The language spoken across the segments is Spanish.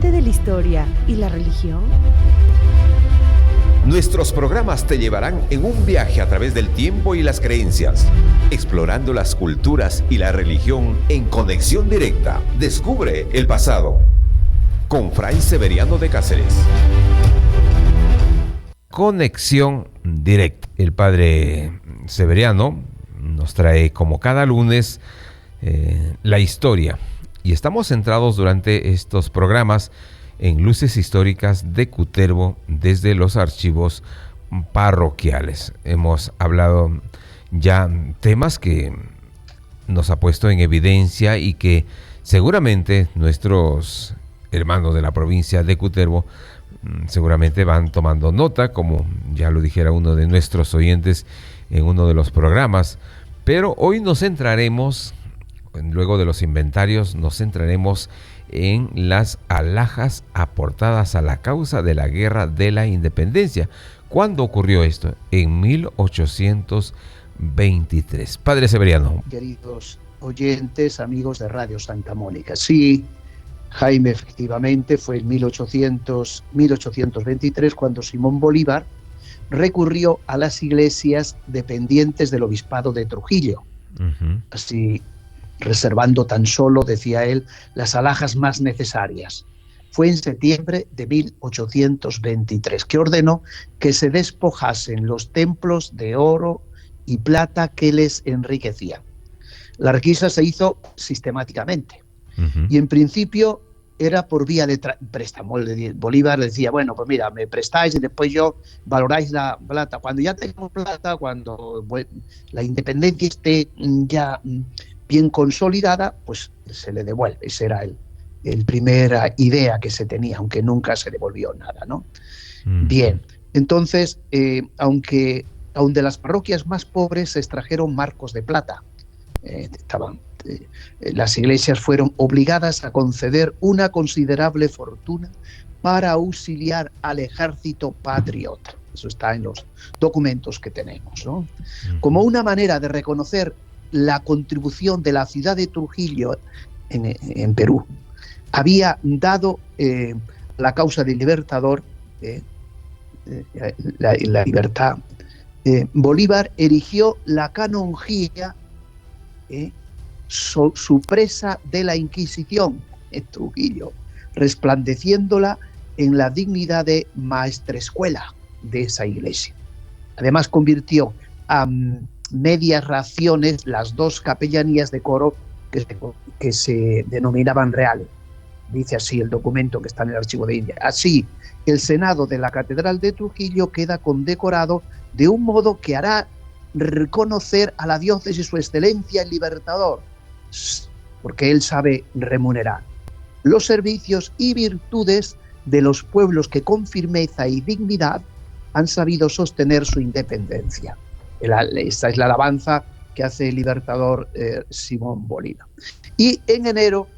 amante de la historia y la religión? Nuestros programas te llevarán en un viaje a través del tiempo y las creencias, explorando las culturas y la religión en conexión directa. Descubre el pasado con Fray Severiano de Cáceres. Conexión directa. El padre Severiano nos trae como cada lunes la historia, y estamos centrados durante estos programas en luces históricas de Cutervo desde los archivos parroquiales. Hemos hablado ya temas que nos ha puesto en evidencia y que seguramente nuestros hermanos de la provincia de Cutervo seguramente van tomando nota, como ya lo dijera uno de nuestros oyentes en uno de los programas. Pero hoy nos centraremos, luego de los inventarios, nos centraremos en las alhajas aportadas a la causa de la Guerra de la Independencia. ¿Cuándo ocurrió esto? En 1823. Padre Severiano. Queridos oyentes, amigos de Radio Santa Mónica. Sí, Jaime, efectivamente, fue en 1823 cuando Simón Bolívar recurrió a las iglesias dependientes del obispado de Trujillo. Así, reservando tan solo, decía él, las alhajas más necesarias. Fue en septiembre de 1823 que ordenó que se despojasen los templos de oro y plata que les enriquecían. La requisa se hizo sistemáticamente y en principio era por vía de préstamo. Bolívar le decía, bueno, pues mira, me prestáis y después yo valoráis la plata. Cuando ya tengo plata, cuando la independencia esté ya bien consolidada, pues se le devuelve. Esa era el primera idea que se tenía, aunque nunca se devolvió nada, ¿no? Bien, entonces, aunque de las parroquias más pobres se extrajeron marcos de plata, las iglesias fueron obligadas a conceder una considerable fortuna para auxiliar al ejército patriota. Eso está en los documentos que tenemos, ¿no? Como una manera de reconocer la contribución de la ciudad de Trujillo en Perú, había dado la causa del Libertador, la libertad. Bolívar erigió la canonjía supresa de la Inquisición en Trujillo, resplandeciéndola en la dignidad de maestrescuela de esa iglesia. Además, convirtió a medias raciones las dos capellanías de coro que se denominaban reales. Dice así el documento que está en el archivo de India. Así, el Senado de la Catedral de Trujillo queda condecorado de un modo que hará reconocer a la diócesis su excelencia el Libertador, porque él sabe remunerar los servicios y virtudes de los pueblos que con firmeza y dignidad han sabido sostener su independencia. Esta es la alabanza que hace el Libertador Simón Bolívar. Y en enero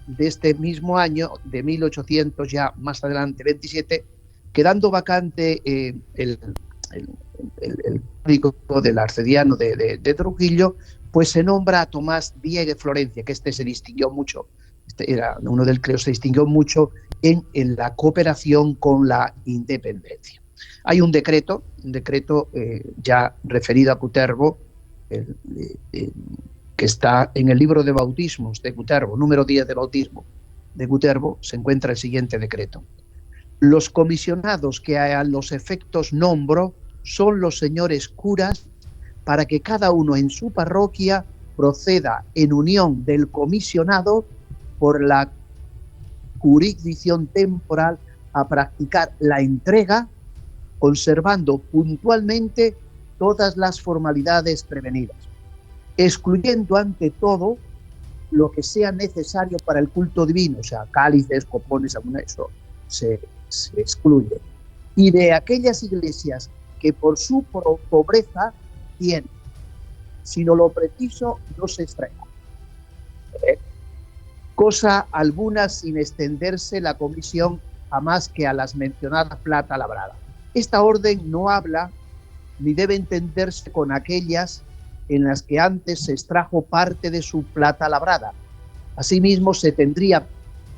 de este mismo año, de 1800, ya más adelante, 27, quedando vacante el público del arcediano de Trujillo, pues se nombra a Tomás Díez de Florencia, que se distinguió mucho, era uno del que se distinguió mucho en la cooperación con la independencia. Hay un decreto ya referido a Cutervo, que está en el libro de bautismos de Cutervo, número 10 de bautismo de Cutervo, se encuentra el siguiente decreto. Los comisionados que a los efectos nombro son los señores curas, para que cada uno en su parroquia proceda en unión del comisionado por la jurisdicción temporal a practicar la entrega, conservando puntualmente todas las formalidades prevenidas, excluyendo ante todo lo que sea necesario para el culto divino, o sea, cálices, copones, eso se excluye. Y de aquellas iglesias que por su pobreza tienen, sino lo preciso no se extraerá. Cosa alguna sin extenderse la comisión a más que a las mencionadas plata labrada. Esta orden no habla ni debe entenderse con aquellas en las que antes se extrajo parte de su plata labrada. Asimismo, se tendría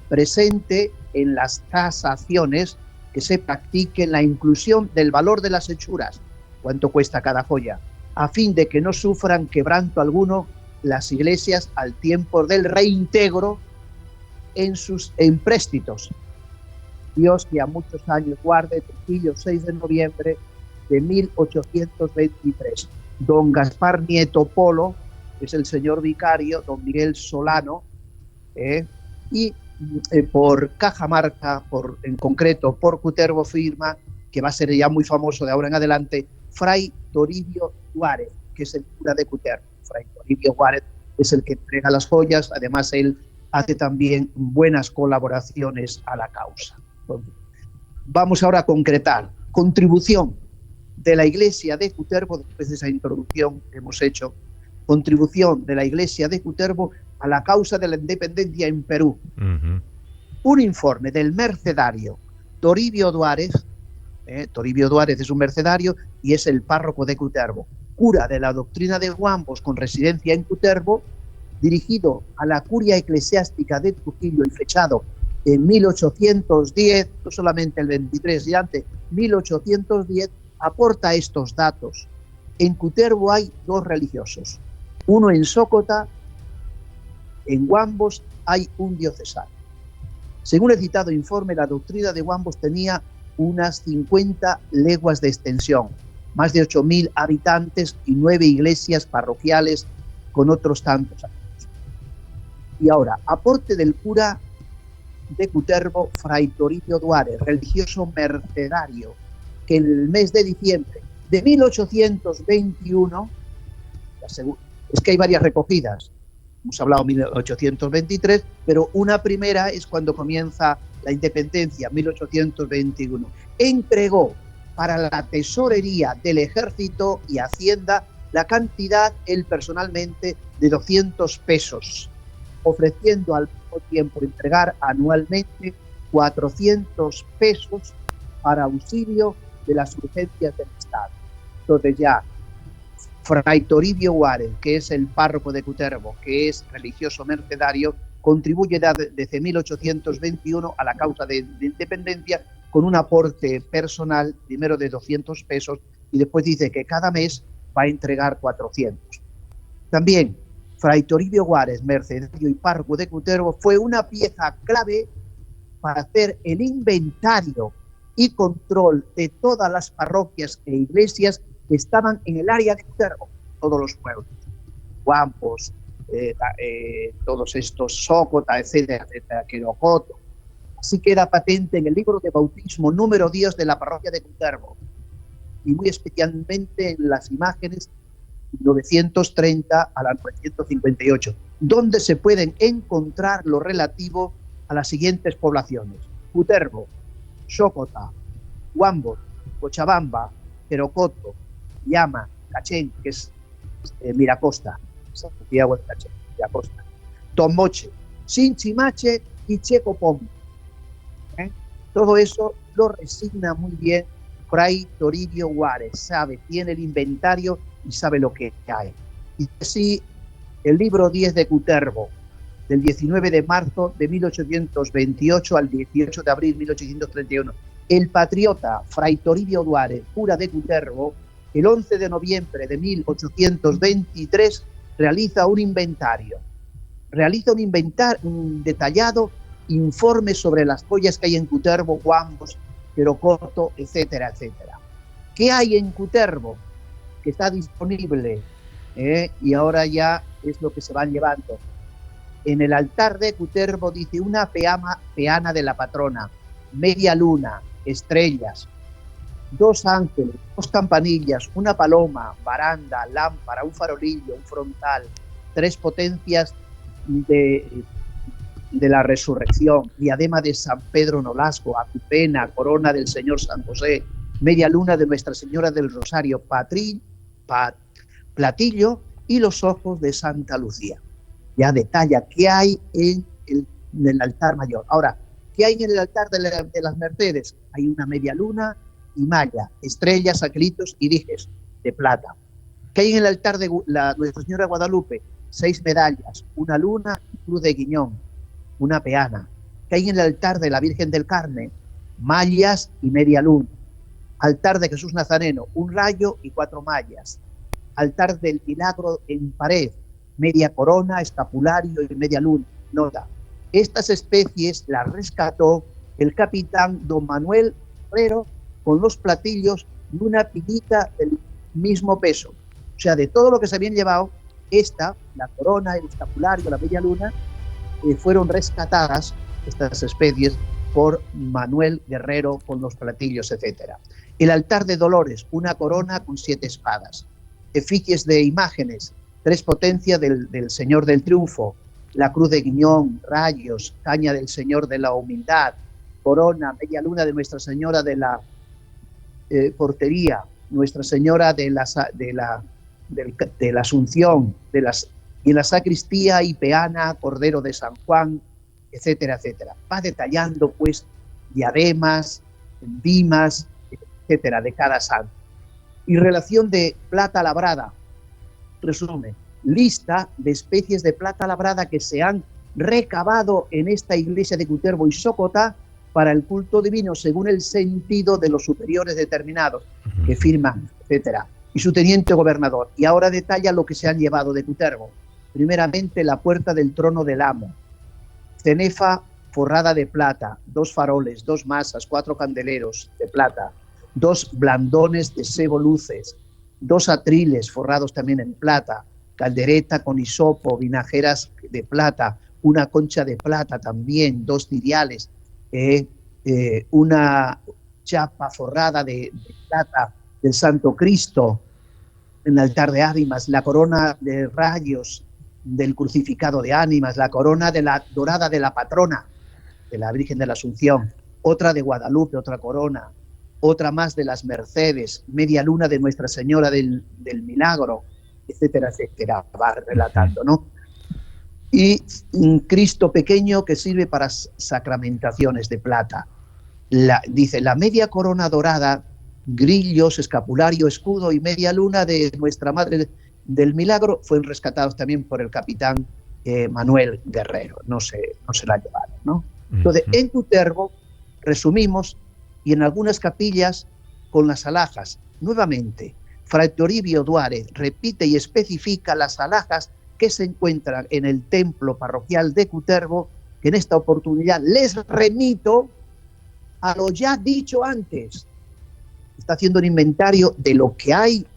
presente en las tasaciones que se practique la inclusión del valor de las hechuras, cuánto cuesta cada joya, a fin de que no sufran quebranto alguno las iglesias al tiempo del reintegro en sus empréstitos. Dios que a muchos años guarde. Trujillo, 6 de noviembre de 1823. Don Gaspar Nieto Polo, que es el señor vicario, don Miguel Solano, y por Cajamarca, en concreto por Cutervo, firma, que va a ser ya muy famoso de ahora en adelante, Fray Toribio Juárez, que es el cura de Cutervo. Fray Toribio Juárez es el que entrega las joyas, además él hace también buenas colaboraciones a la causa. Vamos ahora a concretar contribución de la Iglesia de Cutervo, después de esa introducción que hemos hecho, contribución de la Iglesia de Cutervo a la causa de la independencia en Perú. Un informe del mercedario Toribio Juárez. Toribio Juárez es un mercedario y es el párroco de Cutervo, cura de la doctrina de Huambos con residencia en Cutervo, dirigido a la curia eclesiástica de Trujillo y fechado en 1810, no solamente el 23 y antes, 1810, aporta estos datos. En Cutervo hay 2 religiosos, uno en Sócota, en Huambos hay un diocesano. Según el citado informe, la doctrina de Huambos tenía unas 50 leguas de extensión, más de 8.000 habitantes y 9 iglesias parroquiales con otros tantos años. Y ahora, aporte del cura de Cutervo, Fray Toribio Juárez, religioso mercedario, que en el mes de diciembre de 1821, es que hay varias recogidas, hemos hablado de 1823, pero una primera es cuando comienza la independencia, 1821, entregó para la tesorería del ejército y hacienda la cantidad, él personalmente, de 200 pesos, ofreciendo al mismo tiempo entregar anualmente 400 pesos para auxilio de las urgencias del Estado. Entonces ya, Fray Toribio Juárez, que es el párroco de Cutervo, que es religioso mercedario, contribuye desde 1821 a la causa de independencia con un aporte personal, primero de 200 pesos, y después dice que cada mes va a entregar 400. También, Fray Toribio Juárez, mercedario y párroco de Cutervo, fue una pieza clave para hacer el inventario y control de todas las parroquias e iglesias que estaban en el área de Cutervo, todos los pueblos, Huambos, todos estos, Sócota, etcétera, etcétera, Querocoto. Así queda patente en el libro de bautismo número 10 de la parroquia de Cutervo, y muy especialmente en las imágenes 930 a la 958, donde se pueden encontrar lo relativo a las siguientes poblaciones: Cutervo, Sócota, Huambos, Cochabamba, Querocoto, Llama, Cachén, que es Miracosta, Santiago de Cachén, Miracosta, Tomoche, Sinchimache y Checopón. Todo eso lo resigna muy bien Fray Toribio Juárez, sabe, tiene el inventario y sabe lo que hay. Y así, el libro 10 de Cutervo, del 19 de marzo de 1828 al 18 de abril de 1831. El patriota Fray Toribio Juárez, cura de Cutervo, el 11 de noviembre de 1823, realiza un inventario. Realiza un detallado informe sobre las joyas que hay en Cutervo, Huambos, Querocoto, etcétera, etcétera. ¿Qué hay en Cutervo? Que está disponible, y ahora ya es lo que se van llevando. En el altar de Cutervo dice una peana de la patrona, media luna, estrellas, 2 ángeles, 2 campanillas, una paloma, baranda, lámpara, un farolillo, un frontal, 3 potencias de la resurrección, diadema de San Pedro Nolasco, acupena, corona del Señor San José, media luna de Nuestra Señora del Rosario, platillo y los ojos de Santa Lucía. Ya detalla qué hay en el altar mayor. Ahora, ¿qué hay en el altar de las Mercedes? Hay una media luna y malla, estrellas, angelitos y dijes de plata. ¿Qué hay en el altar de Nuestra Señora de Guadalupe? 6 medallas, una luna y cruz de guiñón, una peana. que hay en el altar de la Virgen del Carmen, mallas y media luna. Altar de Jesús Nazareno, un rayo y 4 mallas. Altar del Milagro en pared, media corona, escapulario y media luna. Nota, estas especies las rescató el capitán don Manuel Herrero con los platillos y una pilita del mismo peso. O sea, de todo lo que se habían llevado, esta, la corona, el escapulario, la media luna, fueron rescatadas, estas especies, por Manuel Guerrero con los platillos, etc. El altar de Dolores, una corona con 7 espadas. Efigies de imágenes, 3 potencias del Señor del Triunfo, la cruz de Guiñón, rayos, caña del Señor de la Humildad, corona, media luna de Nuestra Señora de la Portería, Nuestra Señora de la Asunción, y en la sacristía y peana, Cordero de San Juan, etcétera, etcétera. Va detallando, pues, diademas, endimas, etcétera, de cada santo. Y relación de plata labrada, resumen, lista de especies de plata labrada que se han recabado en esta iglesia de Cutervo y Sócota para el culto divino según el sentido de los superiores determinados que firman, etcétera, y su teniente gobernador. Y ahora detalla lo que se han llevado de Cutervo. Primeramente, la puerta del trono del amo, cenefa forrada de plata, 2 faroles, 2 masas, 4 candeleros de plata, 2 blandones de sebo luces, 2 atriles forrados también en plata, caldereta con hisopo, vinajeras de plata, una concha de plata también, 2 ciriales, una chapa forrada de plata del Santo Cristo en el altar de ánimas, la corona de rayos del crucificado de ánimas, la corona de la dorada de la patrona de la Virgen de la Asunción, otra de Guadalupe, otra corona, otra más de las Mercedes, media luna de Nuestra Señora del Milagro, etcétera, etcétera, va relatando, ¿no? Y un Cristo pequeño que sirve para sacramentaciones de plata. Dice, la media corona dorada, grillos, escapulario, escudo y media luna de Nuestra Madre del Milagro fueron rescatados también por el capitán Manuel Guerrero. No se la llevaron, ¿no? Entonces, en Cutervo, resumimos, y en algunas capillas con las alhajas. Nuevamente, Fray Toribio Duárez repite y especifica las alhajas que se encuentran en el templo parroquial de Cutervo, que en esta oportunidad les remito a lo ya dicho antes. Está haciendo un inventario de lo que hay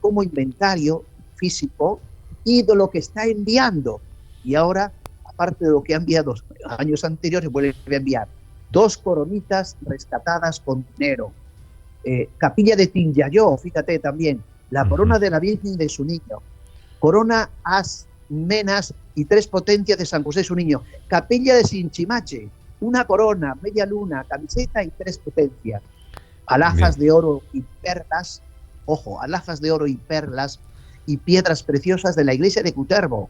como inventario físico y de lo que está enviando. Y ahora, aparte de lo que ha enviado años anteriores, vuelve a enviar 2 coronitas rescatadas con dinero. Capilla de Tinyayó, fíjate también, la corona de la Virgen de su Niño, corona as menas y 3 potencias de San José su Niño. Capilla de Sinchimache, una corona, media luna, camiseta y 3 potencias. Alhajas de oro y perlas, ojo, alhajas de oro y perlas y piedras preciosas de la iglesia de Cutervo.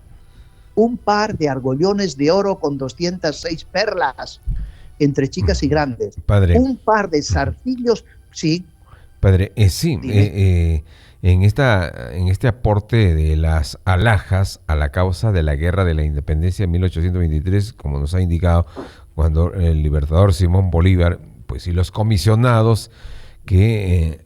Un par de argollones de oro con 206 perlas, entre chicas y grandes. Padre. Un par de zarcillos, sí. Padre, sí, en este aporte de las alhajas a la causa de la Guerra de la Independencia en 1823, como nos ha indicado cuando el libertador Simón Bolívar, pues, y los comisionados que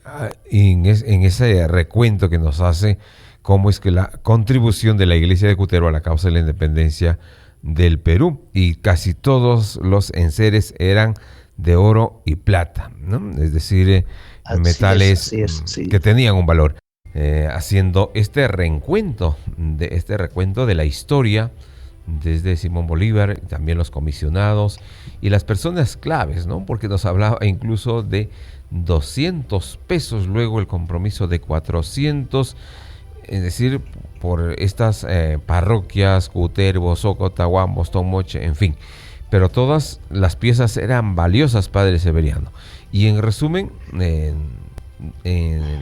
en ese recuento que nos hace, cómo es que la contribución de la iglesia de Cutervo a la causa de la independencia del Perú, y casi todos los enseres eran de oro y plata, ¿no? Es decir, metales que tenían un valor. Haciendo este recuento de la historia desde Simón Bolívar, también los comisionados y las personas claves, ¿no? Porque nos hablaba incluso de 200 pesos, luego el compromiso de 400, es decir, por estas parroquias, Cutervo, Sócota, Huambos, Tomoche, en fin. Pero todas las piezas eran valiosas, Padre Severiano. Y en resumen,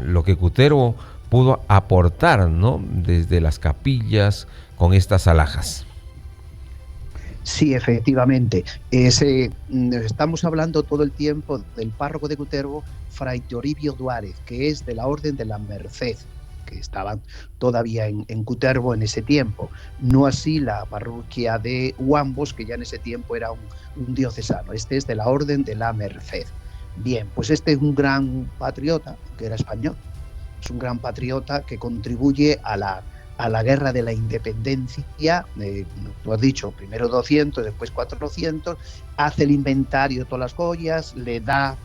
lo que Cutervo pudo aportar, ¿no? Desde las capillas con estas alhajas. Sí, efectivamente. Estamos hablando todo el tiempo del párroco de Cutervo, Fray Toribio Duárez, que es de la Orden de la Merced. que estaban todavía en Cutervo en ese tiempo. No así la parroquia de Huambos, que ya en ese tiempo era un diocesano. Este es de la Orden de la Merced. Bien, pues este es un gran patriota, que era español. Es un gran patriota que contribuye a la guerra de la independencia. Tú has dicho, primero 200, después 400, hace el inventario de todas las joyas, le da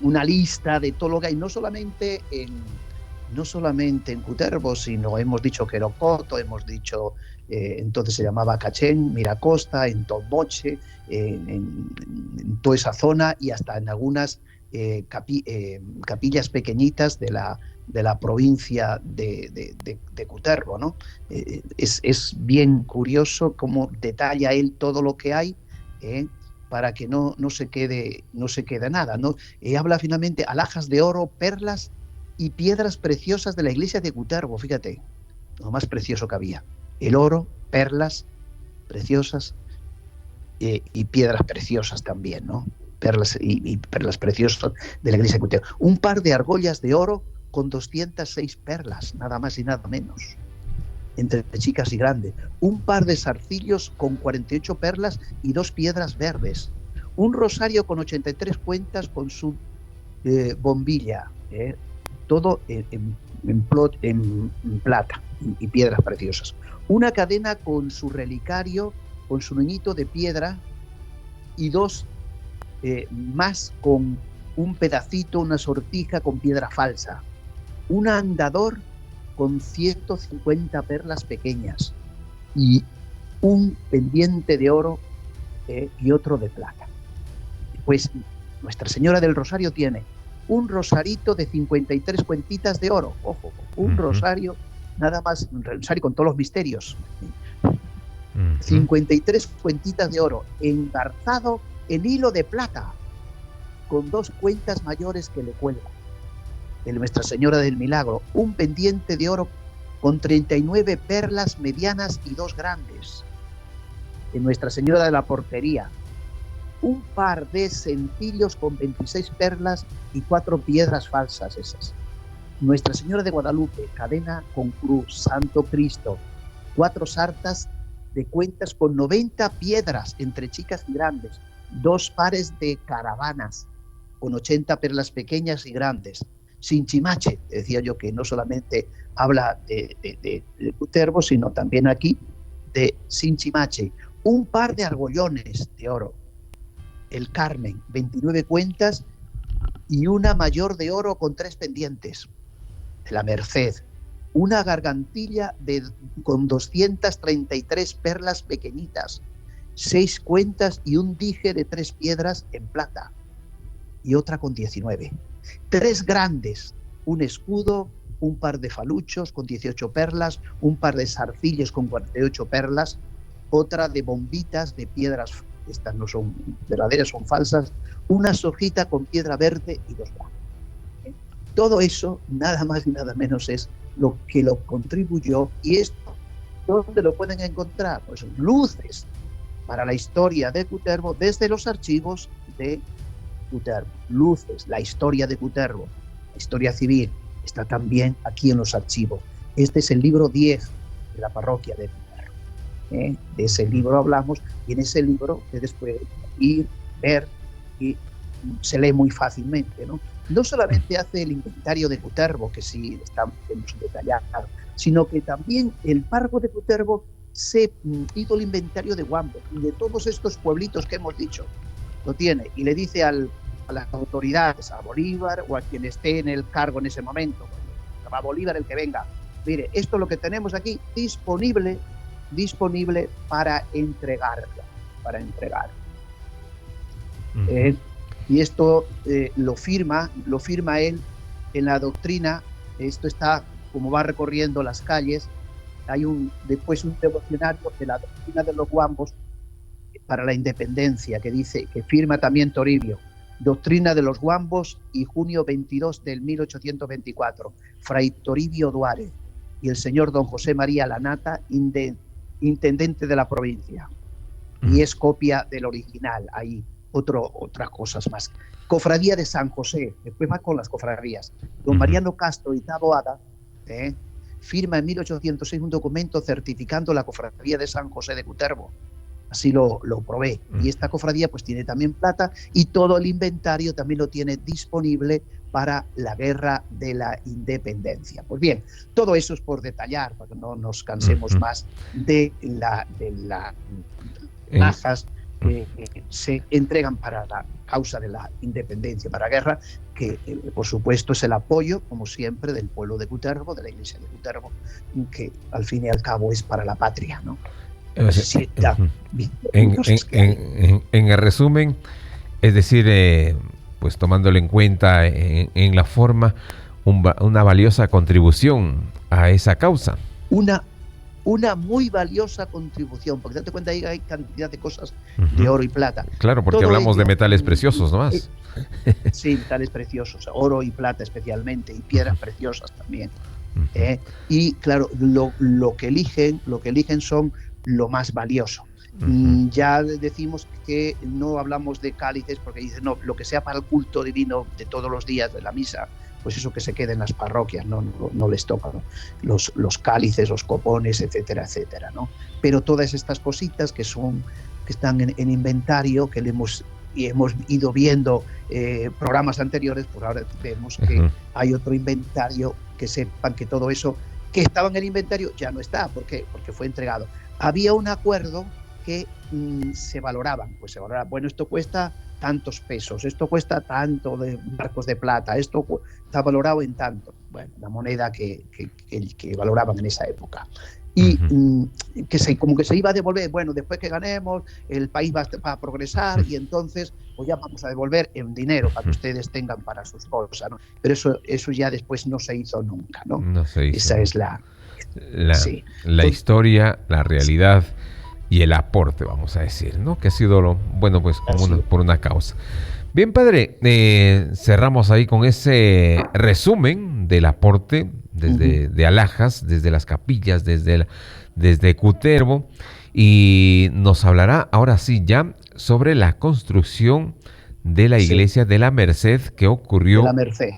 una lista de todo lo que hay, no solamente en Cutervo, sino hemos dicho Querocoto, hemos dicho, entonces se llamaba Cachén, Miracosta, en Tolboche, en toda esa zona, y hasta en algunas capillas pequeñitas de la provincia de Cutervo, ¿no? Es bien curioso cómo detalla él todo lo que hay, para que no se quede nada, ¿no? Habla finalmente alhajas de oro, perlas y piedras preciosas de la iglesia de Cutervo. Fíjate, lo más precioso que había: el oro, perlas preciosas y piedras preciosas también, ¿no? Perlas y perlas preciosas de la iglesia de Cutervo. Un par de argollas de oro con 206 perlas, nada más y nada menos, entre chicas y grandes. Un par de zarcillos con 48 perlas y 2 piedras verdes. Un rosario con 83 cuentas con su bombilla, todo en plata y piedras preciosas. Una cadena con su relicario, con su niñito de piedra, y 2 más con un pedacito, una sortija con piedra falsa. Un andador con 150 perlas pequeñas y un pendiente de oro y otro de plata. Pues Nuestra Señora del Rosario tiene un rosarito de 53 cuentitas de oro, ojo, un rosario, nada más, un rosario con todos los misterios, 53 cuentitas de oro, engarzado en hilo de plata, con 2 cuentas mayores que le cuelgan, de Nuestra Señora del Milagro, un pendiente de oro con 39 perlas medianas y 2 grandes, de Nuestra Señora de la Portería, un par de centillos con 26 perlas y 4 piedras falsas esas. Nuestra Señora de Guadalupe, cadena con cruz, Santo Cristo, 4 sartas de cuentas con 90 piedras entre chicas y grandes, 2 pares de caravanas con 80 perlas pequeñas y grandes. Sinchimache, decía yo, que no solamente habla de Cutervo, sino también aquí de Sinchimache. Un par de argollones de oro, el Carmen, 29 cuentas y una mayor de oro con 3 pendientes, de la Merced. Una gargantilla con 233 perlas pequeñitas, 6 cuentas y un dije de 3 piedras en plata, y otra con 19. 3 grandes, un escudo, un par de faluchos con 18 perlas, un par de zarcillos con 48 perlas, otra de bombitas de piedras, estas no son verdaderas, son falsas, una sojita con piedra verde y 2 blancas. Todo eso, nada más y nada menos, es lo que lo contribuyó. Y esto, ¿dónde lo pueden encontrar? Pues luces para la historia de Cutervo desde los archivos de Cutervo. Luces, la historia de Cutervo, la historia civil, está también aquí en los archivos. Este es el libro 10 de la parroquia de Cutervo. De ese libro hablamos, y en ese libro ustedes pueden ir, ver, y se lee muy fácilmente, ¿no? No solamente hace el inventario de Cutervo, que sí hemos detallado, sino que también el párroco de Cutervo se hizo el inventario de Huambos y de todos estos pueblitos que hemos dicho. Lo tiene y le dice a las autoridades, a Bolívar o a quien esté en el cargo en ese momento, a Bolívar el que venga, mire, esto es lo que tenemos aquí disponible para entregarlo. Y esto lo firma él en la doctrina. Esto está, como va recorriendo las calles, hay después un devocionario de la doctrina de los Huambos para la independencia, que dice, que firma también Toribio, doctrina de los Huambos, y junio 22 del 1824, Fray Toribio Duárez y el señor don José María Lanata, intendente de la provincia, y es copia del original ahí. Otras cosas más. Cofradía de San José, después va con las cofradías. Don Mariano Castro y Taboada Firma en 1806 un documento certificando la cofradía de San José de Cutervo. Así lo probé. Y esta cofradía pues tiene también plata y todo el inventario también lo tiene disponible para la Guerra de la Independencia. Pues bien, todo eso es por detallar, para que no nos cansemos más de las bajas que se entregan para la causa de la independencia, para la guerra, que por supuesto es el apoyo, como siempre, del pueblo de Cutervo, de la iglesia de Cutervo, que al fin y al cabo es para la patria, ¿no? Sí, en el resumen, es decir, pues tomándolo en cuenta en la forma, una valiosa contribución a esa causa. Una muy valiosa contribución, porque date cuenta, ahí hay cantidad de cosas de oro y plata. Claro, porque todo hablamos de metales preciosos nomás. Sí, metales preciosos, oro y plata especialmente, y piedras preciosas también. Y claro, lo que eligen son lo más valioso. Ya decimos que no hablamos de cálices porque dicen, no, lo que sea para el culto divino de todos los días de la misa, pues eso que se quede en las parroquias, no les toca, ¿no? Los cálices, los copones, etcétera, etcétera, ¿no? Pero todas estas cositas que están en inventario, que hemos ido viendo programas anteriores, pues ahora vemos que hay otro inventario, que sepan que todo eso que estaba en el inventario ya no está. ¿Por qué? Porque fue entregado. Había un acuerdo que se valoraban, pues se valoraba, bueno, esto cuesta tantos pesos, esto cuesta tanto de marcos de plata, esto está valorado en tanto. Bueno, la moneda que valoraban en esa época. Y como que se iba a devolver, bueno, después que ganemos, el país va a progresar y entonces pues ya vamos a devolver en dinero para que ustedes tengan para sus cosas, ¿no? Pero eso ya después no se hizo nunca, ¿no? No se hizo. Esa es la historia, la realidad y el aporte, vamos a decir, ¿no? Que ha sido pues por una causa. Bien, padre, cerramos ahí con ese resumen del aporte de alhajas, desde las capillas, desde Cutervo, y nos hablará ahora sí ya sobre la construcción de la iglesia de la Merced, que ocurrió de la Merced,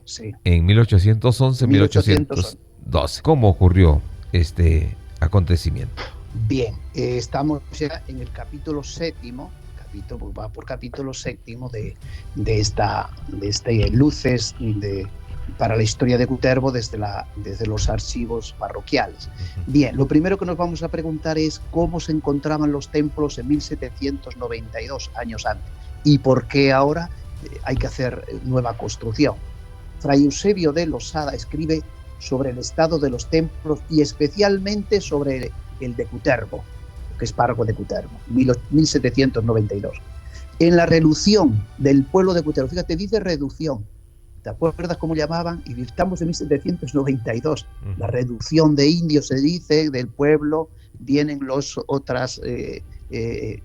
en 1811-1812. ¿Cómo ocurrió este acontecimiento? Bien, estamos ya en el capítulo séptimo, va por capítulo séptimo de luces para la historia de Cutervo desde los archivos parroquiales. Bien, lo primero que nos vamos a preguntar es cómo se encontraban los templos en 1792, años antes, y por qué ahora hay que hacer nueva construcción. Fray Eusebio de Losada escribe sobre el estado de los templos y especialmente sobre el de Cutervo, que es párroco de Cutervo, 1792. En la reducción del pueblo de Cutervo, fíjate, dice reducción, ¿te acuerdas cómo llamaban? Y estamos en 1792, la reducción de indios se dice, del pueblo, vienen los que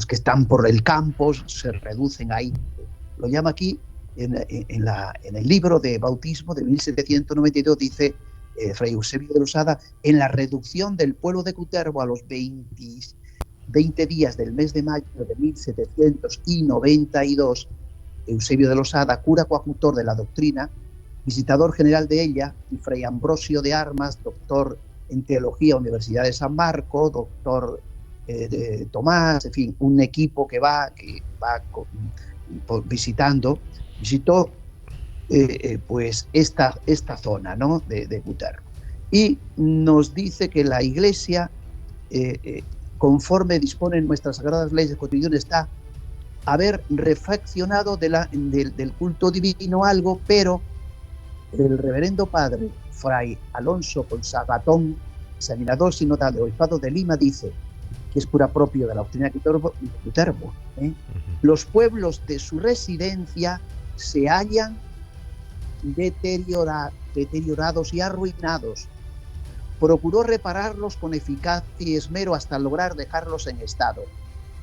están por el campo, se reducen ahí. Lo llama aquí, en el libro de bautismo de 1792, dice Fray Eusebio de Losada, en la reducción del pueblo de Cutervo a los 20 días del mes de mayo de 1792, Eusebio de Losada, cura coadjutor de la doctrina, visitador general de ella, y Fray Ambrosio de Armas, doctor en teología, Universidad de San Marco, doctor Tomás, en fin, un equipo que va visitó pues esta zona, ¿no? de Cutervo. Y nos dice que la iglesia, conforme disponen nuestras sagradas leyes cotidianas, está haber refaccionado del culto divino algo, pero el reverendo padre Fray Alonso Consagatón, examinador sinodal del Obispado de Lima, dice que es pura propio de la doctrina de Cutervo. Los pueblos de su residencia se hallan deteriorados y arruinados. Procuró repararlos con eficacia y esmero hasta lograr dejarlos en estado,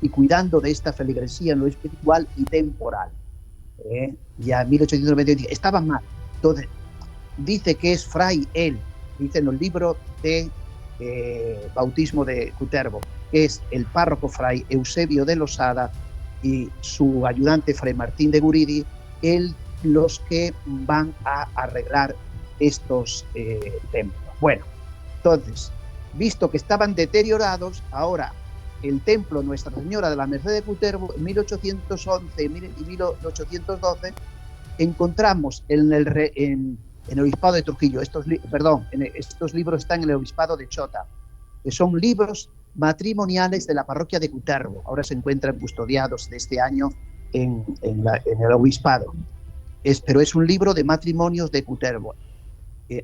y cuidando de esta feligresía en lo espiritual y temporal. Ya en 1820 estaban mal. Entonces, dice que es fray él, dice en el libro de bautismo de Cutervo, que es el párroco Fray Eusebio de Losada y su ayudante Fray Martín de Guridi, los que van a arreglar estos templos. Bueno, entonces, visto que estaban deteriorados, ahora el templo Nuestra Señora de la Merced de Cutervo, en 1811 y 1812, encontramos en el Obispado de Trujillo, estos libros están en el Obispado de Chota, que son libros matrimoniales de la parroquia de Cutervo. Ahora se encuentran custodiados de este año en el Obispado. Pero es un libro de matrimonios de Cutervo.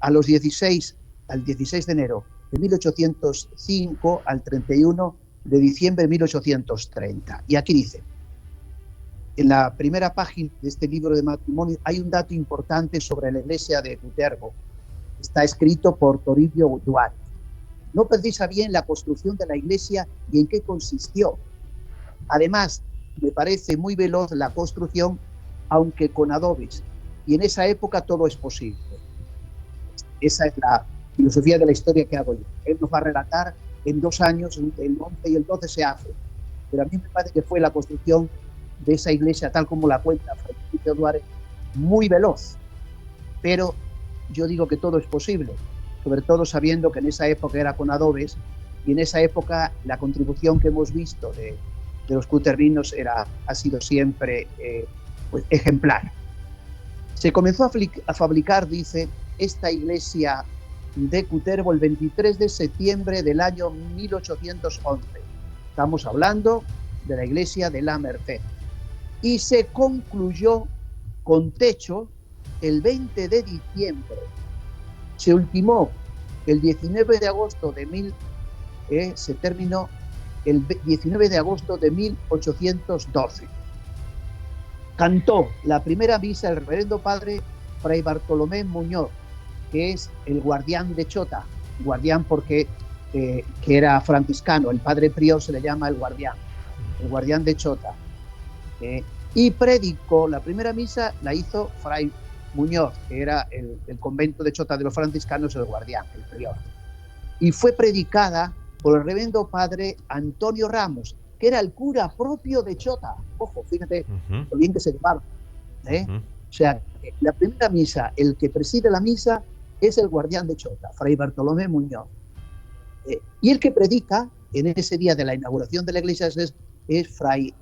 Al 16 de enero de 1805 al 31 de diciembre de 1830. Y aquí dice, en la primera página de este libro de matrimonio hay un dato importante sobre la iglesia de Cutervo. Está escrito por Toribio Duarte. No precisa bien la construcción de la iglesia y en qué consistió. Además, me parece muy veloz la construcción, aunque con adobes. Y en esa época todo es posible. Esa es la filosofía de la historia que hago yo. Él nos va a relatar en 2 años, el 11 y el 12 se hace. Pero a mí me parece que fue la construcción de esa iglesia, tal como la cuenta Francisco Duarte, muy veloz. Pero yo digo que todo es posible, sobre todo sabiendo que en esa época era con adobes, y en esa época la contribución que hemos visto de los cutervinos ha sido siempre pues, ejemplar. Se comenzó a fabricar, dice, esta iglesia de Cutervo el 23 de septiembre del año 1811. Estamos hablando de la iglesia de la Merced. Y se concluyó con techo el 20 de diciembre. Se ultimó el 19 de agosto se terminó el 19 de agosto de 1812. Cantó la primera misa el reverendo padre Fray Bartolomé Muñoz, que es el guardián de Chota, guardián porque que era franciscano, el padre prior se le llama el guardián de Chota. Y predicó, la primera misa la hizo Fray Muñoz, que era el convento de Chota de los franciscanos, el guardián, el prior. Y fue predicada por el reverendo padre Antonio Ramos, que era el cura propio de Chota. Ojo, fíjate lo bien que se llevaba. O sea, la primera misa, el que preside la misa es el guardián de Chota, Fray Bartolomé Muñoz. Y el que predica en ese día de la inauguración de la iglesia es Fray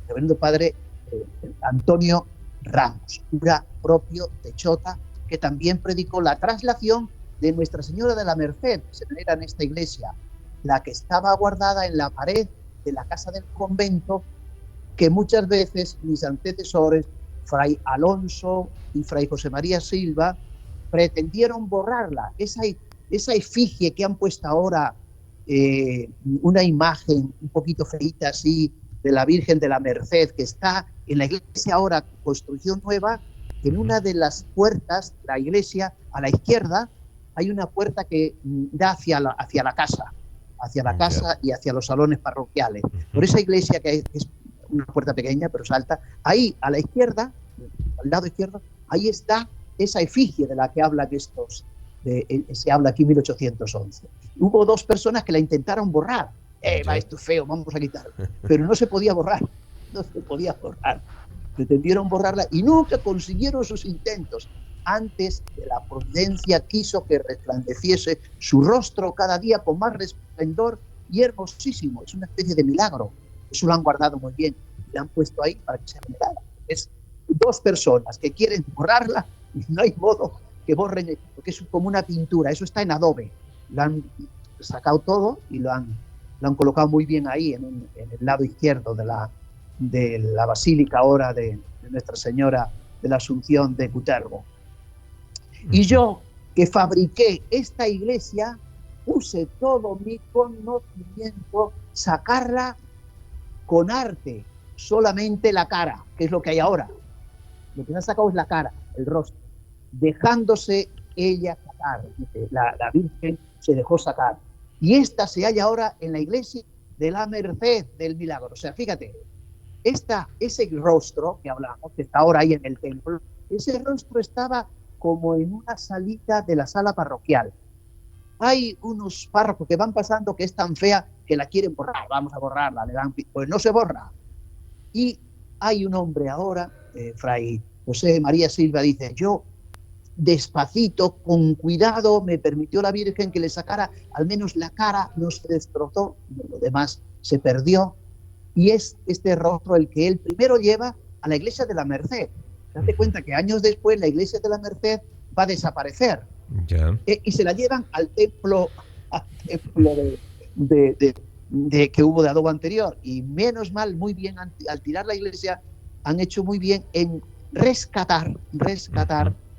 reverendo padre Antonio Ramos, cura propio de Chota, que también predicó la traslación de Nuestra Señora de la Merced, que se venera en esta iglesia, la que estaba guardada en la pared de la casa del convento, que muchas veces mis antecesores, Fray Alonso y Fray José María Silva, pretendieron borrarla. Esa efigie que han puesto ahora, una imagen un poquito feita así, de la Virgen de la Merced, que está en la iglesia ahora, construcción nueva, en una de las puertas de la iglesia, a la izquierda, hay una puerta que da hacia la casa y hacia los salones parroquiales. Por esa iglesia, que es una puerta pequeña, pero es alta, ahí a la izquierda, al lado izquierdo, ahí está esa efigie de la que habla se habla aquí en 1811. Hubo 2 personas que la intentaron borrar. Esto es feo, vamos a quitarlo. Pero no se podía borrar. Pretendieron borrarla y nunca consiguieron sus intentos. Antes de la providencia quiso que resplandeciese su rostro cada día con más resplendor y hermosísimo. Es una especie de milagro. Eso lo han guardado muy bien. La han puesto ahí para que sea venerada. Es 2 personas que quieren borrarla y no hay modo que borren, porque es como una pintura. Eso está en adobe. Lo han sacado todo y lo han colocado muy bien ahí en el lado izquierdo de la basílica ahora de Nuestra Señora de la Asunción de Cutervo. Y yo, que fabriqué esta iglesia, puse todo mi conocimiento, sacarla con arte, solamente la cara, que es lo que hay ahora. Lo que me ha sacado es la cara, el rostro, dejándose ella sacar. La Virgen se dejó sacar. Y esta se halla ahora en la iglesia de la Merced del Milagro. O sea, fíjate, ese rostro que hablamos, que está ahora ahí en el templo, ese rostro estaba como en una salita de la sala parroquial. Hay unos párrocos que van pasando que es tan fea que la quieren borrar. Vamos a borrarla, pues no se borra. Y hay un hombre ahora, Fray José María Silva, dice, yo despacito, con cuidado, me permitió la Virgen que le sacara al menos la cara, no se destrozó, lo demás se perdió, y es este rostro el que él primero lleva a la iglesia de la Merced. Date cuenta que años después la iglesia de la Merced va a desaparecer, y se la llevan al templo que hubo de adobo anterior, y menos mal, muy bien, al tirar la iglesia, han hecho muy bien en rescatar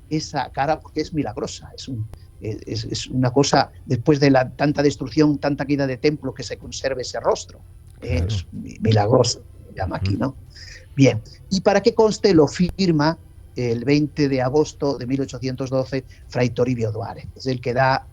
esa cara, porque es milagrosa, es una cosa, después de tanta destrucción, tanta caída de templo, que se conserve ese rostro, es milagroso, se llama aquí, ¿no? Bien, y para que conste, lo firma el 20 de agosto de 1812 Fray Toribio Duárez, es el que da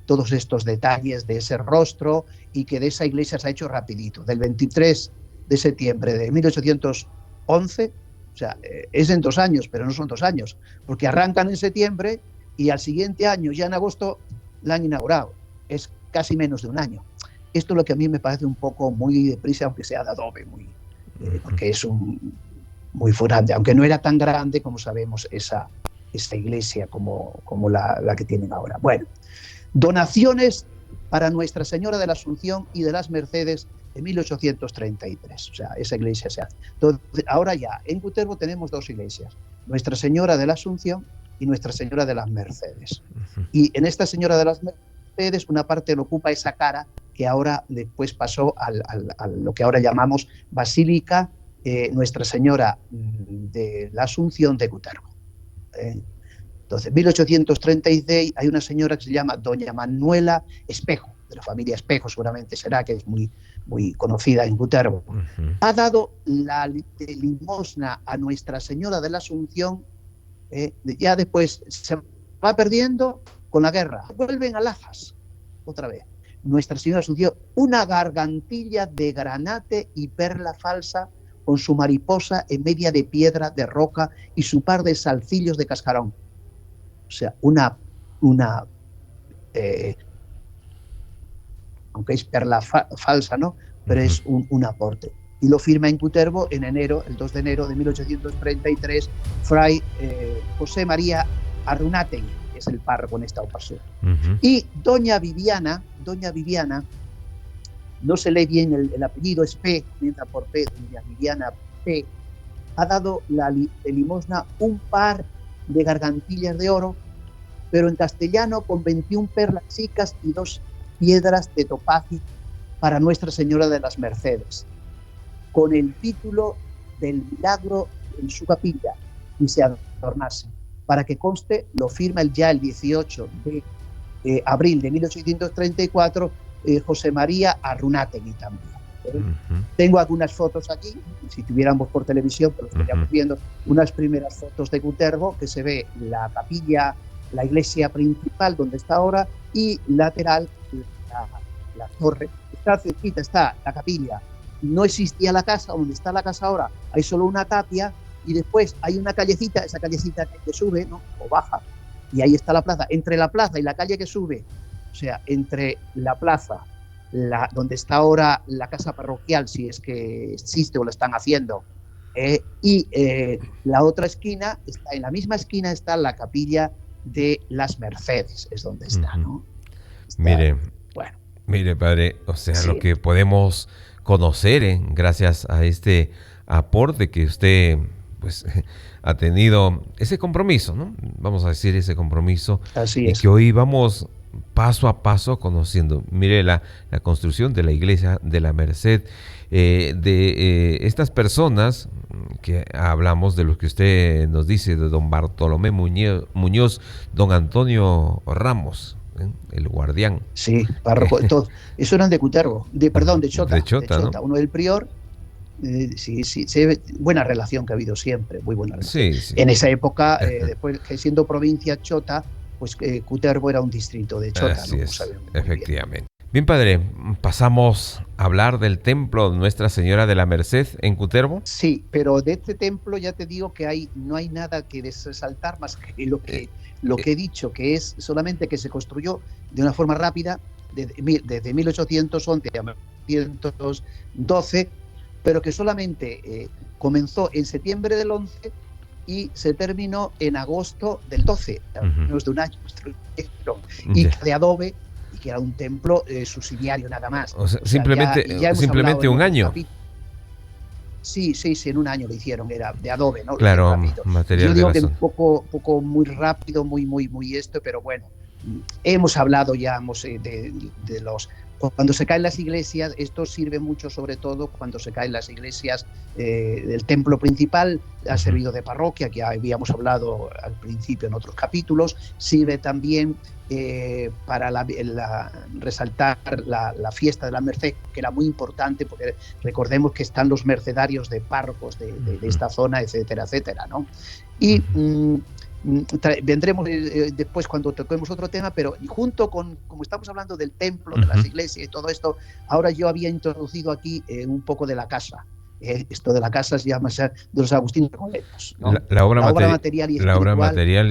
todos estos detalles de ese rostro, y que de esa iglesia se ha hecho rapidito, del 23 de septiembre de 1811, o sea, es en 2 años, pero no son 2 años, porque arrancan en septiembre y al siguiente año, ya en agosto, la han inaugurado. Es casi menos de 1 año. Esto es lo que a mí me parece un poco muy deprisa, aunque sea de adobe, porque es muy grande, aunque no era tan grande como sabemos esa iglesia como la que tienen ahora. Bueno, donaciones para Nuestra Señora de la Asunción y de las Mercedes de 1833, o sea, esa iglesia se hace. Entonces, ahora ya, en Cutervo tenemos 2 iglesias, Nuestra Señora de la Asunción y Nuestra Señora de las Mercedes. Y en esta Señora de las Mercedes, una parte lo ocupa esa cara, que ahora después pasó a lo que ahora llamamos Basílica Nuestra Señora de la Asunción de Cutervo. Entonces, en 1836 hay una señora que se llama Doña Manuela Espejo, de la familia Espejo seguramente será, que es muy conocida en Cutervo. Ha dado la limosna a Nuestra Señora de la Asunción, ya después se va perdiendo con la guerra. Vuelven a Lajas, otra vez. Nuestra Señora de la Asunción, una gargantilla de granate y perla falsa, con su mariposa en media de piedra, de roca, y su par de salcillos de cascarón. O sea, aunque es perla falsa, ¿no? Pero es un aporte. Y lo firma en Cutervo en enero, el 2 de enero de 1833, Fray José María Arrunategui, que es el párroco en esta ocasión. Y Doña Viviana, no se lee bien el apellido, es P, comienza por P, Doña Viviana P, ha dado de limosna un par de gargantillas de oro, pero en castellano, con 21 perlas chicas y 2 piedras de topacio para Nuestra Señora de las Mercedes, con el título del milagro en su capilla, y se adornase. Para que conste, lo firma el 18 de abril de 1834 José María Arrunategui también. Tengo algunas fotos aquí, si tuviéramos por televisión, pero estaríamos viendo unas primeras fotos de Cutervo, que se ve la capilla, la iglesia principal donde está ahora, y lateral la torre. Está cerquita, está la capilla. No existía la casa, donde está la casa ahora hay solo una tapia, y después hay una callecita, esa callecita que sube, ¿no?, o baja, y ahí está la plaza. Entre la plaza y la calle que sube, o sea, entre la plaza, donde está ahora la casa parroquial, si es que existe o lo están haciendo, y la otra esquina, en la misma esquina está la capilla de las Mercedes, es donde está, ¿no? Está, mire, padre, o sea, sí, lo que podemos conocer, gracias a este aporte que usted, pues, ha tenido, ese compromiso, ¿no? Vamos a decir, ese compromiso. Así y es. que hoy vamos paso a paso conociendo. Mire la construcción de la iglesia de la Merced, de estas personas que hablamos, de los que usted nos dice, de don Bartolomé Muñoz, don Antonio Ramos, el guardián. Sí, párroco, todos. Eso eran de Cutervo, de Chota. De Chota, ¿no? Uno del prior. Sí, se ve, buena relación que ha habido siempre, muy buena relación. Sí. En esa época, después que siendo provincia Chota, pues Cutervo era un distrito de Chota. Así ¿no? es, efectivamente. Bien, padre, pasamos a hablar del templo de Nuestra Señora de la Merced en Cutervo. Sí, pero de este templo ya te digo que no hay nada que resaltar más que lo que he dicho, que es solamente que se construyó de una forma rápida desde 1811 a 1812, pero que solamente comenzó en septiembre del 11 y se terminó en agosto del 12, menos de un año, y de adobe, y que era un templo subsidiario nada más. O sea, simplemente un año. Sí, en un año lo hicieron, era de adobe, ¿no? Claro, material. Yo digo que un poco muy rápido, muy esto, pero bueno, hemos hablado ya de los... Cuando se caen las iglesias, esto sirve mucho, sobre todo cuando se caen las iglesias del templo principal, ha servido de parroquia, que habíamos hablado al principio en otros capítulos, sirve también para resaltar la fiesta de la Merced, que era muy importante, porque recordemos que están los mercedarios de párrocos de esta zona, etcétera, etcétera, ¿no? Y vendremos después cuando toquemos otro tema, pero junto con, como estamos hablando del templo, de las iglesias y todo esto, ahora yo había introducido aquí un poco de la casa. Esto de la casa se llama de los Agustinos Recoletos, ¿no? La obra material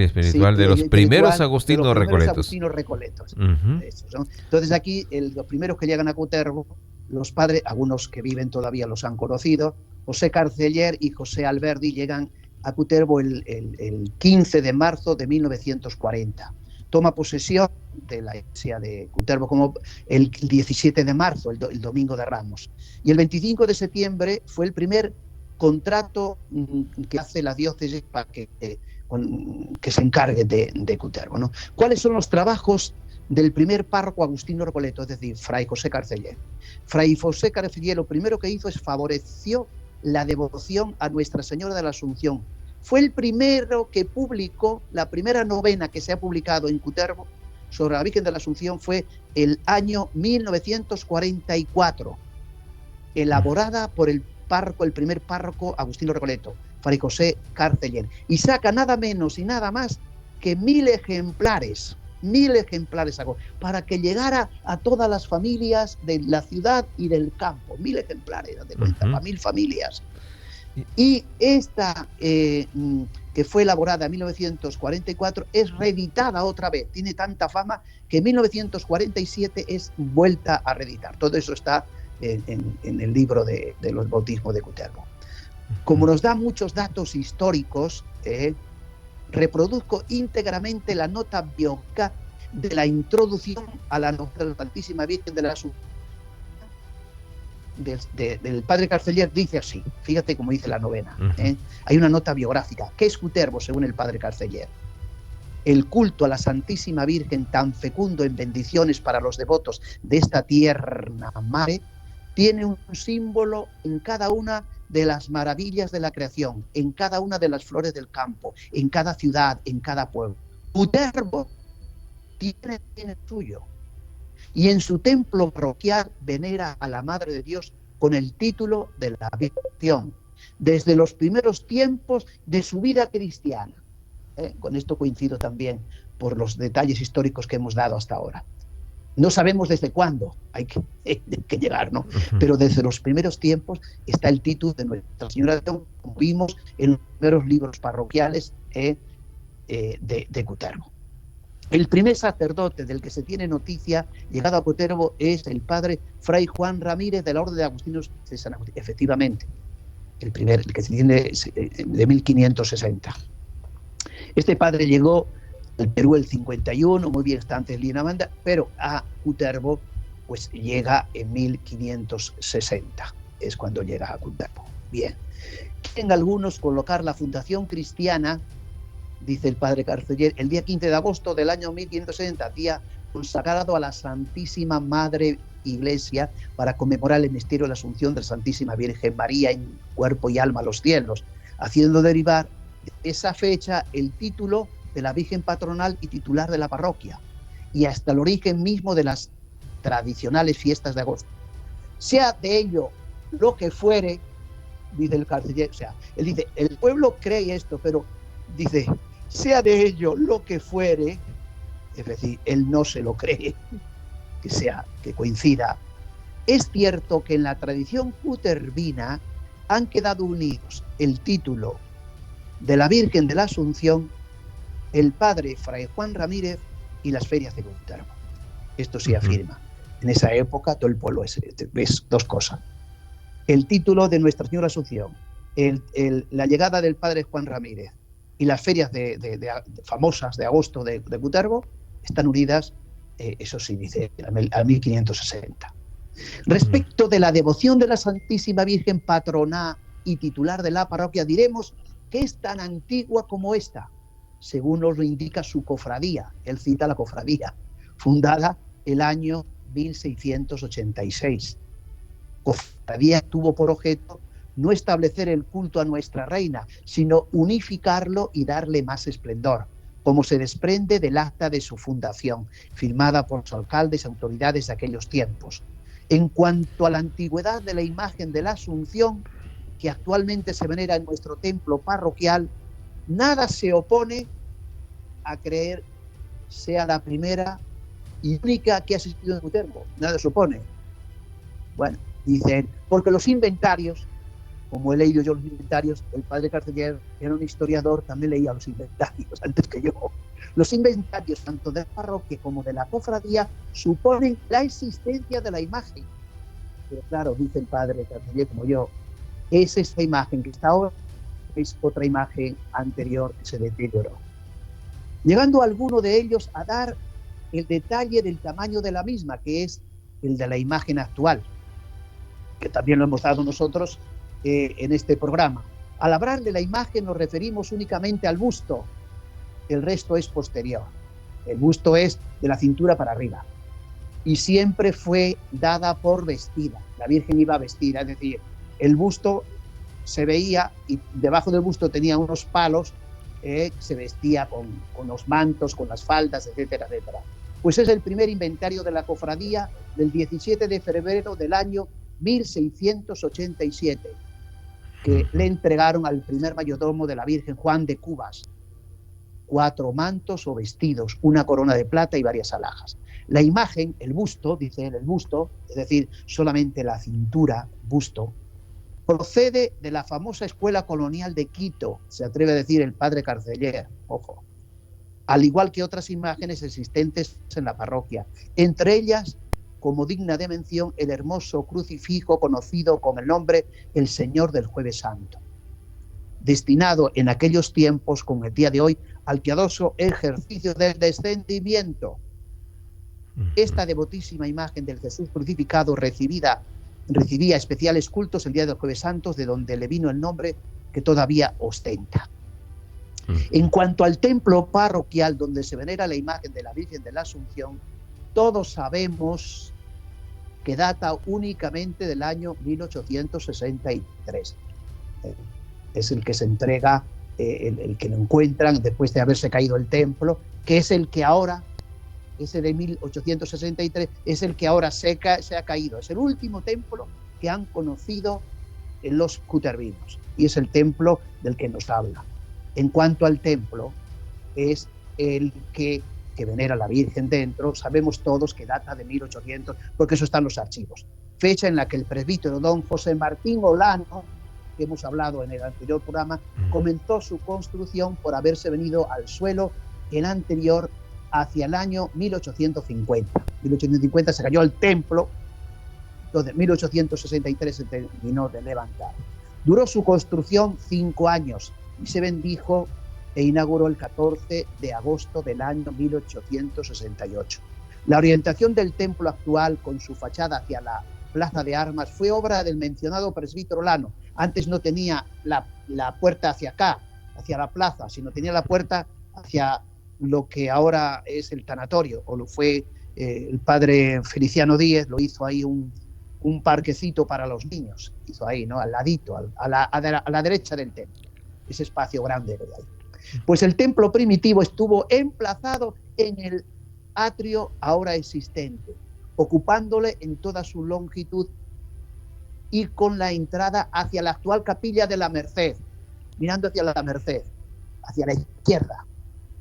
y espiritual de los primeros Agustinos Recoletos. Entonces aquí los primeros que llegan a Cutervo, los padres, algunos que viven todavía los han conocido, José Carceller y José Alberdi llegan a Cutervo el 15 de marzo de 1940. Toma posesión de la iglesia de Cutervo como el 17 de marzo, el domingo de Ramos. Y el 25 de septiembre fue el primer contrato que hace la diócesis para que se encargue de Cutervo, ¿no? ¿Cuáles son los trabajos del primer párroco agustino recoleto, es decir, Fray José Carceller? Fray José Carceller lo primero que hizo es favoreció la devoción a Nuestra Señora de la Asunción. Fue el primero que publicó, la primera novena que se ha publicado en Cutervo sobre la Virgen de la Asunción fue el año 1944, elaborada por el primer párroco agustino recoleto, Fray José Carceller, y saca nada menos y nada más que 1000 ejemplares para que llegara a todas las familias de la ciudad y del campo. 1000 ejemplares, de cuenta, para 1000 familias. Y esta, que fue elaborada en 1944, es reeditada otra vez. Tiene tanta fama que en 1947 es vuelta a reeditar. Todo eso está en el libro de los bautismos de Cutervo. Como nos da muchos datos históricos, reproduzco íntegramente la nota biográfica de la introducción a la Santísima Virgen de la Asunción del padre Carceller. Dice así, fíjate cómo dice la novena. Hay una nota biográfica. ¿Qué es Cutervo según el padre Carceller? El culto a la Santísima Virgen, tan fecundo en bendiciones para los devotos de esta tierna madre, tiene un símbolo en cada una de las maravillas de la creación, en cada una de las flores del campo, en cada ciudad, en cada pueblo. Cutervo tiene el suyo, y en su templo parroquial venera a la Madre de Dios con el título de la Virgen, desde los primeros tiempos de su vida cristiana. Con esto coincido también por los detalles históricos que hemos dado hasta ahora. No sabemos desde cuándo hay que llegar, ¿no? Pero desde los primeros tiempos está el título de Nuestra Señora de Como vimos en los primeros libros parroquiales de Cutervo. El primer sacerdote del que se tiene noticia llegado a Cutervo es el padre Fray Juan Ramírez de la Orden de Agustinos de San Agustín. Efectivamente, el que se tiene de 1560. Este padre llegó al Perú el 51, muy bien, está antes de Linamanda, pero a Cutervo pues llega en 1560, es cuando llega a Cutervo. Bien, quieren algunos colocar la fundación cristiana, dice el padre Carceller, el día 15 de agosto del año 1560, día consagrado a la Santísima Madre Iglesia para conmemorar el misterio de la Asunción de la Santísima Virgen María en cuerpo y alma a los cielos, haciendo derivar de esa fecha el título de la Virgen patronal y titular de la parroquia, y hasta el origen mismo de las tradicionales fiestas de agosto. Sea de ello lo que fuere, dice el Carceller, o sea, él dice, el pueblo cree esto, pero dice, sea de ello lo que fuere, es decir, él no se lo cree, que coincida. Es cierto que en la tradición cutervina han quedado unidos el título de la Virgen de la Asunción, el padre Fray Juan Ramírez y las ferias de Cutervo. Esto sí afirma. En esa época todo el pueblo ves dos cosas. El título de Nuestra Señora Asunción, la llegada del padre Juan Ramírez y las ferias famosas de agosto de Cutervo están unidas, eso sí, dice, a 1560. Respecto de la devoción de la Santísima Virgen, patrona y titular de la parroquia, diremos que es tan antigua como esta, según nos lo indica su cofradía. Él cita la cofradía, fundada el año 1686. Cofradía tuvo por objeto no establecer el culto a nuestra reina, sino unificarlo y darle más esplendor, como se desprende del acta de su fundación, firmada por los alcaldes y autoridades de aquellos tiempos. En cuanto a la antigüedad de la imagen de la Asunción, que actualmente se venera en nuestro templo parroquial, nada se opone a creer sea la primera y única que ha existido en Cutervo. Nada se opone. Bueno, dicen, porque los inventarios, como he leído yo los inventarios, el padre Carceller era un historiador, también leía los inventarios antes que yo. Los inventarios, tanto de la parroquia como de la cofradía, suponen la existencia de la imagen. Pero claro, dice el padre Carceller, como yo, es esta imagen que está ahora, es otra imagen anterior que se deterioró. Llegando alguno de ellos a dar el detalle del tamaño de la misma, que es el de la imagen actual, que también lo hemos dado nosotros en este programa. Al hablar de la imagen nos referimos únicamente al busto, el resto es posterior. El busto es de la cintura para arriba y siempre fue dada por vestida. La Virgen iba vestida, es decir, el busto se veía y debajo del busto tenía unos palos, se vestía con los mantos, con las faldas, etcétera, etcétera. Pues es el primer inventario de la cofradía del 17 de febrero del año 1687, que le entregaron al primer mayordomo de la Virgen, Juan de Cubas, 4 mantos o vestidos, una corona de plata y varias alhajas. La imagen, el busto, dice él, el busto, es decir, solamente la cintura, busto, procede de la famosa escuela colonial de Quito, se atreve a decir el padre Carceller, ojo, al igual que otras imágenes existentes en la parroquia, entre ellas, como digna de mención, el hermoso crucifijo conocido con el nombre El Señor del Jueves Santo, destinado en aquellos tiempos, con el día de hoy, al piadoso ejercicio del descendimiento. Esta devotísima imagen del Jesús crucificado recibía especiales cultos el día del Jueves Santo, de donde le vino el nombre que todavía ostenta. En cuanto al templo parroquial donde se venera la imagen de la Virgen de la Asunción, todos sabemos que data únicamente del año 1863. Es el que se entrega, el que lo encuentran después de haberse caído el templo, que es el que ahora, ese de 1863, es el que ahora se ha caído. Es el último templo que han conocido los cutervinos y es el templo del que nos habla. En cuanto al templo, es el que venera a la Virgen dentro, sabemos todos que data de 1800, porque eso está en los archivos. Fecha en la que el presbítero don José Martín Olano, que hemos hablado en el anterior programa, comenzó su construcción por haberse venido al suelo el anterior hacia el año 1850. 1850 se cayó el templo, entonces 1863 se terminó de levantar. Duró su construcción 5 años y se bendijo e inauguró el 14 de agosto del año 1868. La orientación del templo actual, con su fachada hacia la Plaza de Armas, fue obra del mencionado presbítero Olano. Antes no tenía la puerta hacia acá, hacia la plaza, sino tenía la puerta hacia lo que ahora es el tanatorio, o lo fue el padre Feliciano Díez, lo hizo ahí un parquecito para los niños, hizo ahí, ¿no? Al ladito, a la derecha del templo, ese espacio grande que hay ahí. Pues el templo primitivo estuvo emplazado en el atrio ahora existente, ocupándole en toda su longitud y con la entrada hacia la actual capilla de la Merced, mirando hacia la Merced, hacia la izquierda,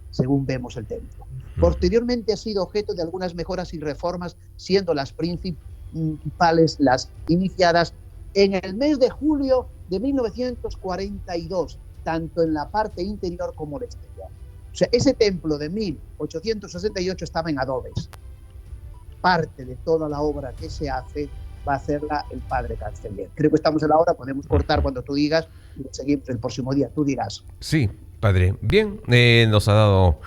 según vemos el templo. Posteriormente ha sido objeto de algunas mejoras y reformas, siendo las principales las iniciadas en el mes de julio de 1942, tanto en la parte interior como el exterior. O sea, ese templo de 1868 estaba en adobes. Parte de toda la obra que se hace va a hacerla el padre Carceller. Creo que estamos en la hora, podemos cortar cuando tú digas y seguimos el próximo día, tú dirás. Sí, Padre. Bien, nos ha dado,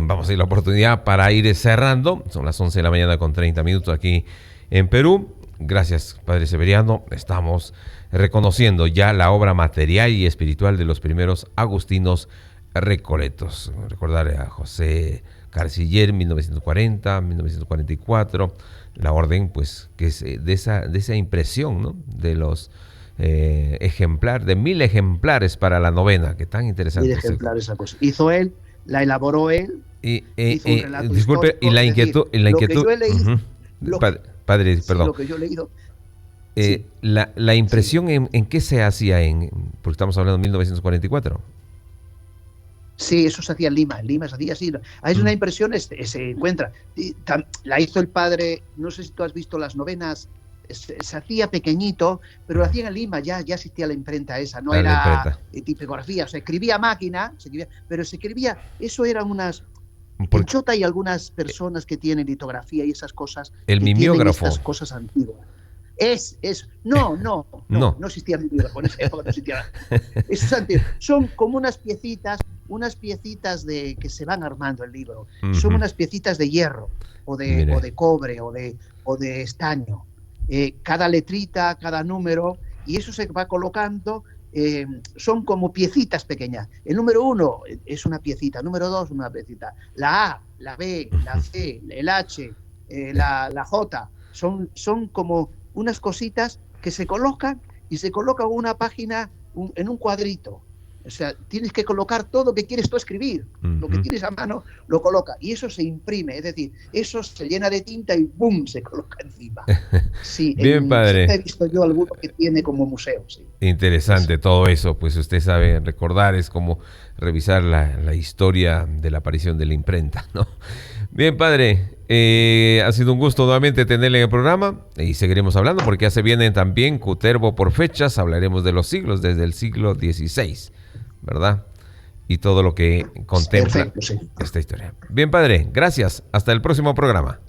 vamos a ir la oportunidad para ir cerrando. Son las 11 de la mañana con 30 minutos aquí en Perú. Gracias, Padre Severiano. Estamos reconociendo ya la obra material y espiritual de los primeros agustinos recoletos. Recordar a José Carciller, 1940, 1944, la orden, pues, que es de esa impresión, ¿no? De los ejemplares, de 1000 ejemplares para la novena, que tan interesante. 1000 ejemplares, esa cosa. Hizo él, la elaboró él, hizo un relato disculpe, histórico, y la inquietud, lo que yo he leído, Padre, perdón. Lo que yo he leído. Sí. La impresión en qué se hacía, porque estamos hablando de 1944. Sí, eso se hacía en Lima se hacía así. Hay una impresión, se encuentra. La hizo el padre, no sé si tú has visto las novenas, se hacía pequeñito, pero lo hacían en Lima, ya existía la imprenta esa, no era tipografía, se escribía a máquina, pero se escribía, eso eran unas... En Chota hay algunas personas que tienen litografía y esas cosas. El mimeógrafo. Estas cosas antiguas. No existía mimeógrafo, en esa época no existía. Eso es antiguo. Son como unas piecitas que se van armando el libro. Son unas piecitas de hierro, o de cobre, o de estaño. Cada letrita, cada número, y eso se va colocando. Son como piecitas pequeñas. El número 1 es una piecita, el número 2 una piecita, la A, la B, la C, el H, la J, son como unas cositas que se colocan y se colocan una página en un cuadrito. O sea, tienes que colocar todo lo que quieres tú escribir. Lo que tienes a mano lo coloca. Y eso se imprime. Es decir, eso se llena de tinta y ¡pum! Se coloca encima. Sí, bien, padre. He visto yo alguno que tiene como museo. Sí. Interesante todo eso. Pues usted sabe recordar, es como revisar la historia de la aparición de la imprenta, ¿no? Bien, padre. Ha sido un gusto nuevamente tenerle en el programa y seguiremos hablando porque ya se vienen también Cutervo por fechas. Hablaremos de los siglos, desde el siglo XVI. ¿Verdad? Y todo lo que contempla esta historia. Bien, padre, gracias. Hasta el próximo programa.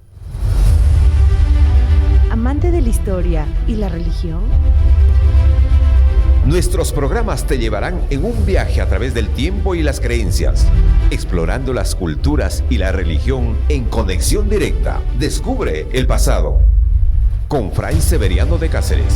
Amante de la historia y la religión. Nuestros programas te llevarán en un viaje a través del tiempo y las creencias, explorando las culturas y la religión en conexión directa. Descubre el pasado. Con Fray Severiano de Cáceres.